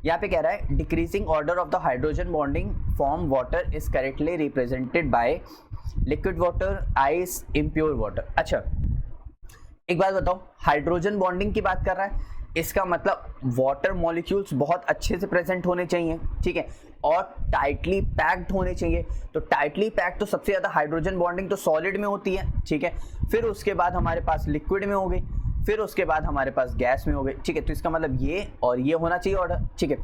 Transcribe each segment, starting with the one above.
यहाँ पे कह रहा है decreasing order of the hydrogen bonding form water is correctly represented by liquid water, ice, impure water. अच्छा एक बात बताओ, हाइड्रोजन बॉन्डिंग की बात कर रहा है, इसका मतलब वाटर मॉलिक्यूल्स बहुत अच्छे से प्रेजेंट होने चाहिए, ठीक है, और टाइटली पैक्ड होने चाहिए। तो टाइटली पैक्ड तो सबसे ज्यादा हाइड्रोजन बॉन्डिंग तो सॉलिड में होती है, ठीक है, फिर उसके बाद हमारे पास लिक्विड में हो गई, फिर उसके बाद हमारे पास गैस में हो गई, ठीक है। तो इसका मतलब ये और ये होना चाहिए ऑर्डर, ठीक है।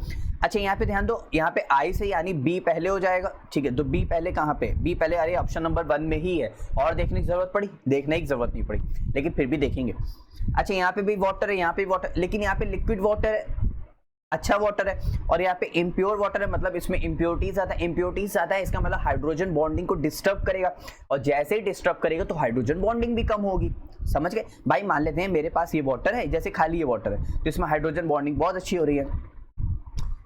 अच्छा यहाँ पे ध्यान दो, यहाँ पे आई से यानी बी पहले हो जाएगा, ठीक है। तो बी पहले कहाँ पे, बी पहले अरे ऑप्शन नंबर 1 में ही है, और देखने की जरूरत पड़ी, देखने की जरूरत नहीं पड़ी, लेकिन फिर भी देखेंगे। अच्छा यहाँ पे भी वाटर है, यहाँ पे वाटर, लेकिन यहाँ पे लिक्विड वाटर है, अच्छा वाटर है, और यहाँ पे इम्प्योर वाटर है, मतलब इसमें इम्प्योरिटीज आता है, इम्प्योरिटीज आता है, इसका मतलब हाइड्रोजन बॉन्डिंग को डिस्टर्ब करेगा, और जैसे ही डिस्टर्ब करेगा तो हाइड्रोजन बॉन्डिंग भी कम होगी। समझ गए भाई? मान लेते हैं मेरे पास ये वाटर है, जैसे खाली ये वाटर है, तो इसमें हाइड्रोजन बॉन्डिंग बहुत अच्छी हो रही है।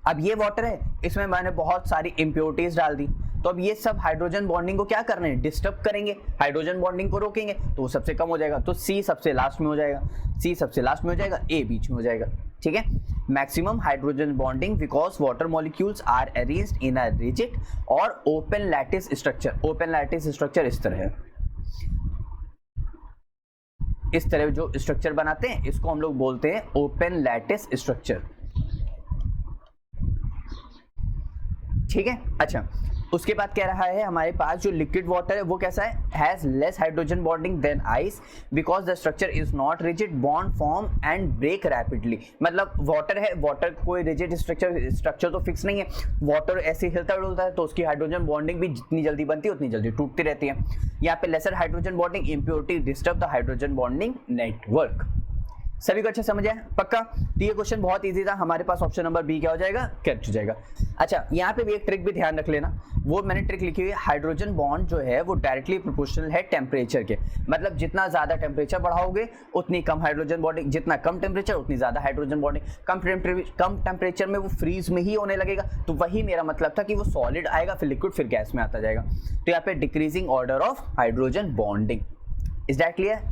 अब ये वाटर है, इसमें मैंने बहुत सारी इम्प्योरिटीज डाल दी, तो अब ये सब हाइड्रोजन बॉन्डिंग को क्या करने हैं, डिस्टर्ब करेंगे, हाइड्रोजन बॉन्डिंग को रोकेंगे, तो वो सबसे कम हो जाएगा। तो सी सबसे लास्ट में हो जाएगा, सी सबसे लास्ट में हो जाएगा, ए बीच में हो जाएगा, ठीक है। Maximum hydrogen bonding because water molecules are arranged in a rigid और open lattice structure. Open lattice structure इस तरह है, इस तरह जो स्ट्रक्चर बनाते हैं इसको हम लोग बोलते हैं ओपन लैटिस स्ट्रक्चर, ठीक है। अच्छा उसके बाद कह रहा है हमारे पास जो लिक्विड वाटर है वो कैसा है, has less hydrogen bonding than ice because the structure is not rigid, bond form and break rapidly. मतलब वाटर है, वाटर कोई रिजिड स्ट्रक्चर तो फिक्स नहीं है, वाटर ऐसे हिलता डुलता है, तो उसकी हाइड्रोजन बॉन्डिंग भी जितनी जल्दी बनती है उतनी जल्दी टूटती रहती है। यहाँ पे lesser hydrogen bonding impurity disturb the hydrogen bonding network. सभी को अच्छा समझ आया पक्का? तो ये क्वेश्चन बहुत इजी था, हमारे पास ऑप्शन नंबर बी क्या हो जाएगा, करेक्ट हो जाएगा। अच्छा यहाँ पे भी एक ट्रिक भी ध्यान रख लेना, वो मैंने ट्रिक लिखी हुई है, हाइड्रोजन बॉन्ड जो है वो डायरेक्टली प्रोपोर्शनल है टेम्परेचर के, मतलब जितना ज्यादा टेम्परेचर बढ़ाओगे उतनी कम हाइड्रोजन बॉन्डिंग, जितना कम टेम्परेचर उतनी ज्यादा हाइड्रोजन बॉन्डिंग। कम टेम्परेचर में वो फ्रीज में ही होने लगेगा, तो वही मेरा मतलब था कि वो सॉलिड आएगा, फिर लिक्विड, फिर गैस में आता जाएगा। तो यहाँ पे decreasing order of hydrogen bonding, is that clear?